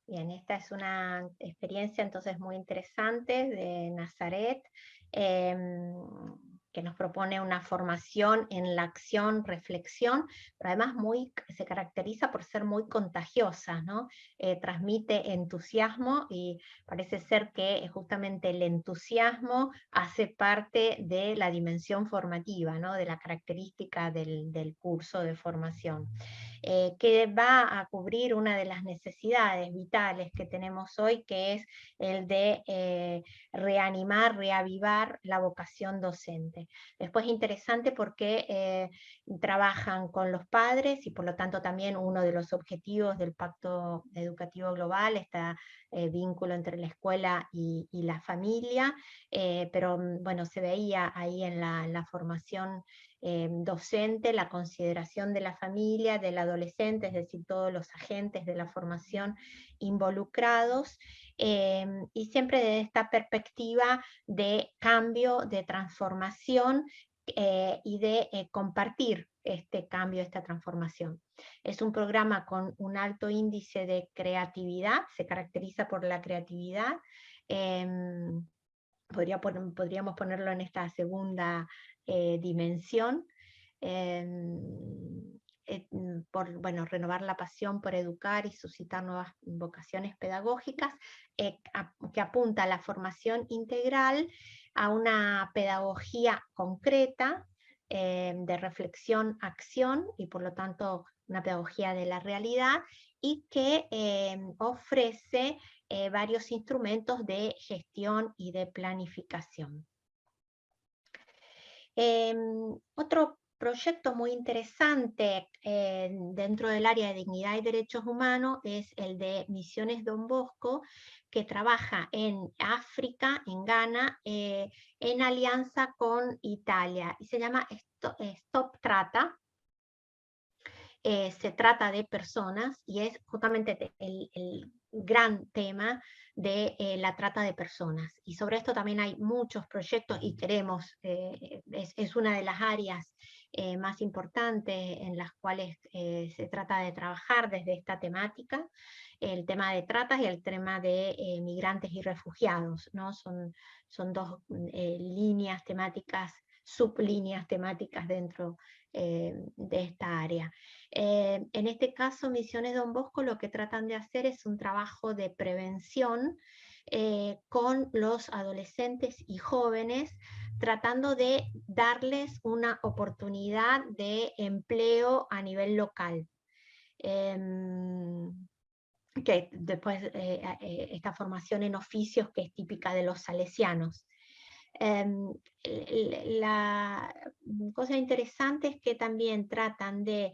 Bien, esta es una experiencia entonces muy interesante de Nazaret, que nos propone una formación en la acción, reflexión, pero además se caracteriza por ser muy contagiosa, ¿no? Transmite entusiasmo y parece ser que justamente el entusiasmo hace parte de la dimensión formativa, ¿no? De la característica del curso de formación. Que va a cubrir una de las necesidades vitales que tenemos hoy, que es el de reanimar, reavivar la vocación docente. Después interesante porque trabajan con los padres y por lo tanto también uno de los objetivos del Pacto Educativo Global, este vínculo entre la escuela y la familia, pero bueno, se veía ahí en la formación docente, la consideración de la familia, del adolescente, es decir, todos los agentes de la formación involucrados, y siempre desde esta perspectiva de cambio, de transformación y de compartir este cambio, esta transformación. Es un programa con un alto índice de creatividad, se caracteriza por la creatividad. Podríamos ponerlo en esta segunda dimensión, por renovar la pasión por educar y suscitar nuevas vocaciones pedagógicas, que apunta a la formación integral, a una pedagogía concreta, de reflexión, acción, y por lo tanto una pedagogía de la realidad, y que ofrece varios instrumentos de gestión y de planificación. Otro proyecto muy interesante dentro del área de dignidad y derechos humanos es el de Misiones Don Bosco, que trabaja en África, en Ghana, en alianza con Italia, y se llama Stop Trata. Se trata de personas y es justamente el gran tema de la trata de personas, y sobre esto también hay muchos proyectos y queremos, es una de las áreas más importantes en las cuales se trata de trabajar desde esta temática, el tema de tratas y el tema de migrantes y refugiados, ¿no? Son dos líneas temáticas, sublíneas temáticas dentro de esta área. En este caso, Misiones Don Bosco lo que tratan de hacer es un trabajo de prevención con los adolescentes y jóvenes, tratando de darles una oportunidad de empleo a nivel local. Que después esta formación en oficios que es típica de los salesianos. La cosa interesante es que también tratan de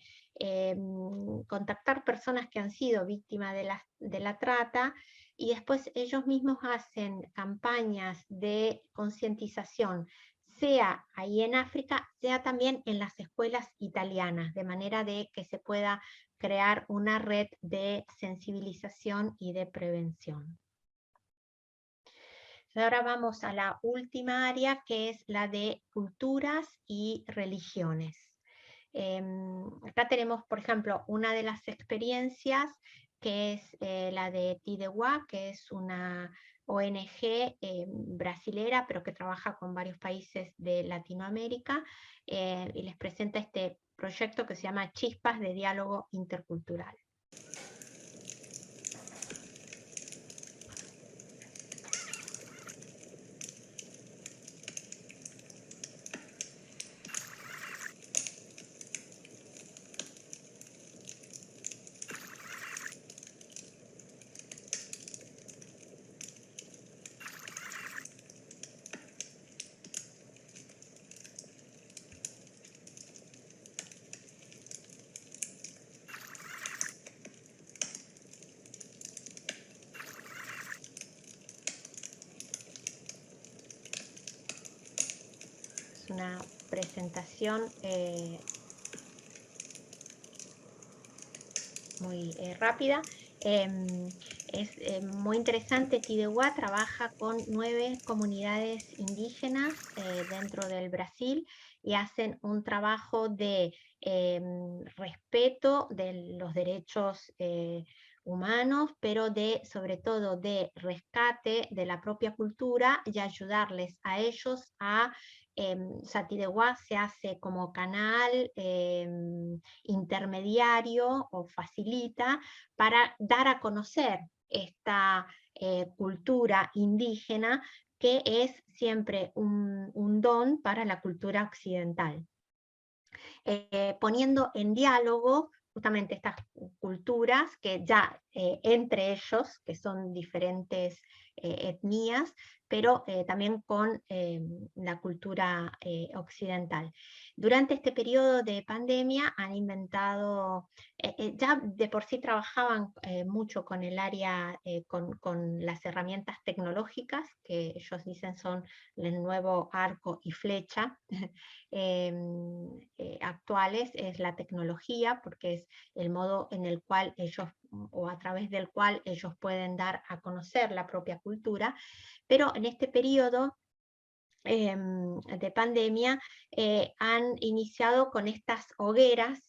contactar personas que han sido víctimas de la trata, y después ellos mismos hacen campañas de concientización, sea ahí en África, sea también en las escuelas italianas, de manera de que se pueda crear una red de sensibilización y de prevención. Ahora vamos a la última área, que es la de culturas y religiones. Acá tenemos, por ejemplo, una de las experiencias que es la de Tidewa, que es una ONG brasilera, pero que trabaja con varios países de Latinoamérica, y les presenta este proyecto que se llama Chispas de Diálogo Intercultural. Una presentación muy rápida. Es muy interesante. Tidewa trabaja con 9 comunidades indígenas dentro del Brasil, y hacen un trabajo de respeto de los derechos humanos, pero sobre todo de rescate de la propia cultura, y ayudarles a ellos a Tidewa se hace como canal intermediario o facilita para dar a conocer esta cultura indígena, que es siempre un don para la cultura occidental. Poniendo en diálogo justamente estas culturas que ya entre ellos, que son diferentes etnias, pero también con la cultura occidental. Durante este periodo de pandemia han inventado, ya de por sí trabajaban mucho con el área, con las herramientas tecnológicas, que ellos dicen son el nuevo arco y flecha actuales, es la tecnología, porque es el modo en el cual ellos, o a través del cual ellos pueden dar a conocer la propia cultura. Pero en este periodo de pandemia han iniciado con estas hogueras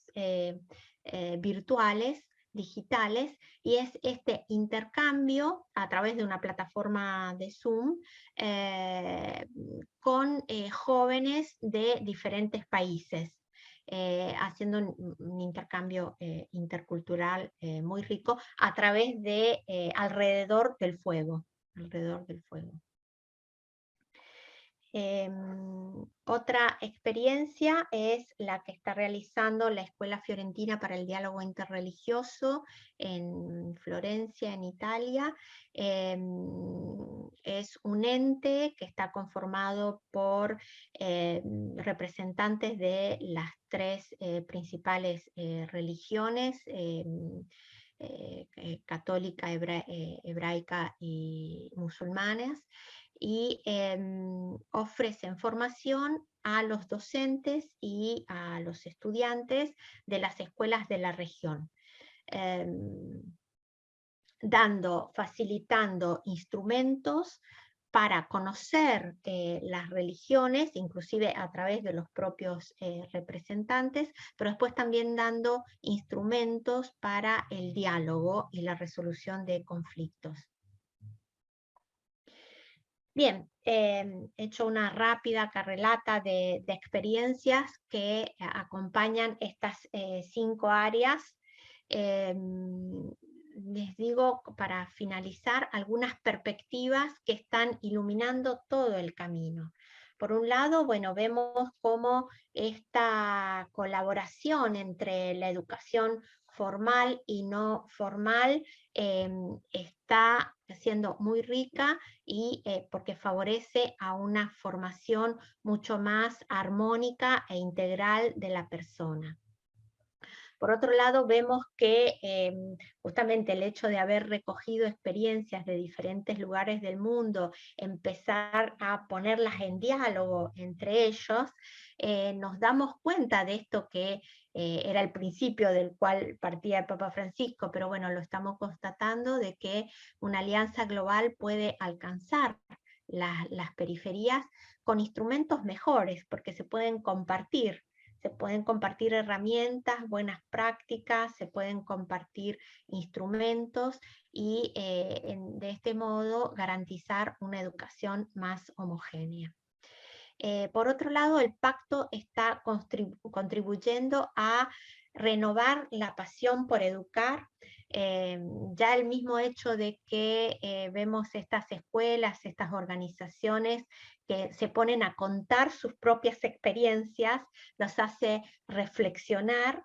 virtuales, digitales, y es este intercambio a través de una plataforma de Zoom con jóvenes de diferentes países, haciendo un intercambio intercultural muy rico a través de alrededor del fuego. Otra experiencia es la que está realizando la Escuela Fiorentina para el Diálogo Interreligioso en Florencia, en Italia. Es un ente que está conformado por representantes de las 3 principales religiones, católica, hebraica y musulmanas, y ofrecen formación a los docentes y a los estudiantes de las escuelas de la región, facilitando instrumentos para conocer las religiones, inclusive a través de los propios representantes, pero después también dando instrumentos para el diálogo y la resolución de conflictos. Bien, he hecho una rápida carrelata de experiencias que acompañan estas 5 áreas. Les digo, para finalizar, algunas perspectivas que están iluminando todo el camino. Por un lado, bueno, vemos cómo esta colaboración entre la educación formal y no formal está siendo muy rica y porque favorece a una formación mucho más armónica e integral de la persona. Por otro lado, vemos que justamente el hecho de haber recogido experiencias de diferentes lugares del mundo, empezar a ponerlas en diálogo entre ellos, nos damos cuenta de esto que era el principio del cual partía el Papa Francisco, pero bueno, lo estamos constatando, de que una alianza global puede alcanzar las periferias con instrumentos mejores, porque se pueden compartir herramientas, buenas prácticas, se pueden compartir instrumentos y de este modo garantizar una educación más homogénea. Por otro lado, el pacto está contribuyendo a renovar la pasión por educar. Ya el mismo hecho de que vemos estas escuelas, estas organizaciones que se ponen a contar sus propias experiencias, los hace reflexionar,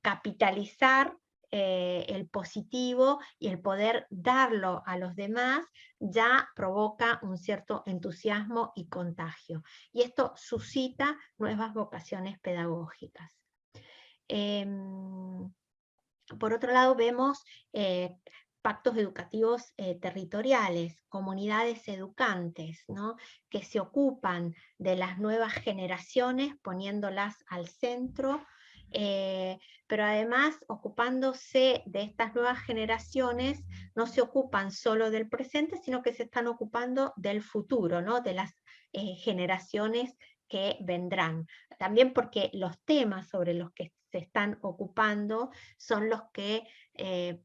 capitalizar el positivo, y el poder darlo a los demás ya provoca un cierto entusiasmo y contagio. Y esto suscita nuevas vocaciones pedagógicas. Por otro lado, vemos pactos educativos territoriales, comunidades educantes, ¿no?, que se ocupan de las nuevas generaciones, poniéndolas al centro, pero además, ocupándose de estas nuevas generaciones, no se ocupan solo del presente, sino que se están ocupando del futuro, ¿no?, de las generaciones que vendrán. También porque los temas sobre los que se están ocupando son los que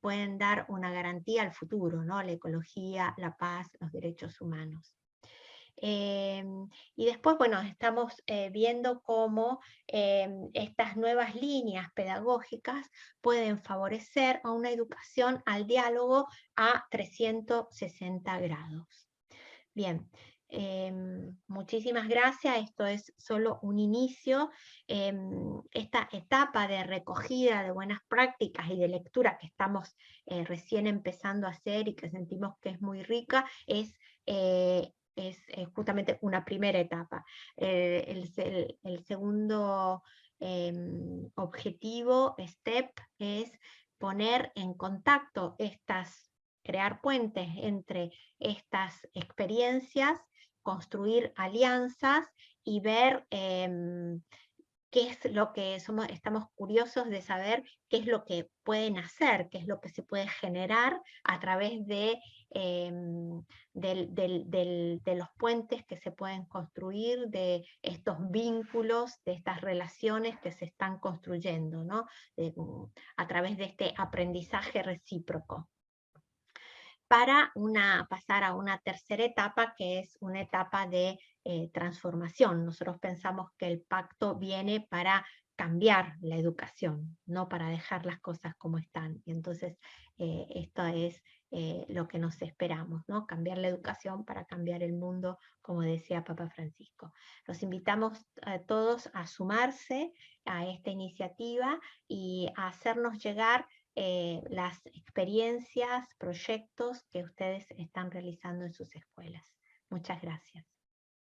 pueden dar una garantía al futuro, ¿no?, la ecología, la paz, los derechos humanos. Y después, bueno, estamos viendo cómo estas nuevas líneas pedagógicas pueden favorecer a una educación al diálogo a 360 grados. Bien. Muchísimas gracias. Esto es solo un inicio. Esta etapa de recogida de buenas prácticas y de lectura que estamos recién empezando a hacer y que sentimos que es muy rica, es justamente una primera etapa. El segundo objetivo, step, es poner en contacto crear puentes entre estas experiencias, construir alianzas y ver qué es lo que estamos curiosos de saber qué es lo que pueden hacer, qué es lo que se puede generar a través de los puentes que se pueden construir, de estos vínculos, de estas relaciones que se están construyendo, ¿no?, a través de este aprendizaje recíproco. Para pasar a una tercera etapa, que es una etapa de transformación. Nosotros pensamos que el pacto viene para cambiar la educación, no para dejar las cosas como están. Y entonces esto es lo que nos esperamos, ¿no?, cambiar la educación para cambiar el mundo, como decía Papa Francisco. Los invitamos a todos a sumarse a esta iniciativa y a hacernos llegar las experiencias, proyectos que ustedes están realizando en sus escuelas. Muchas gracias.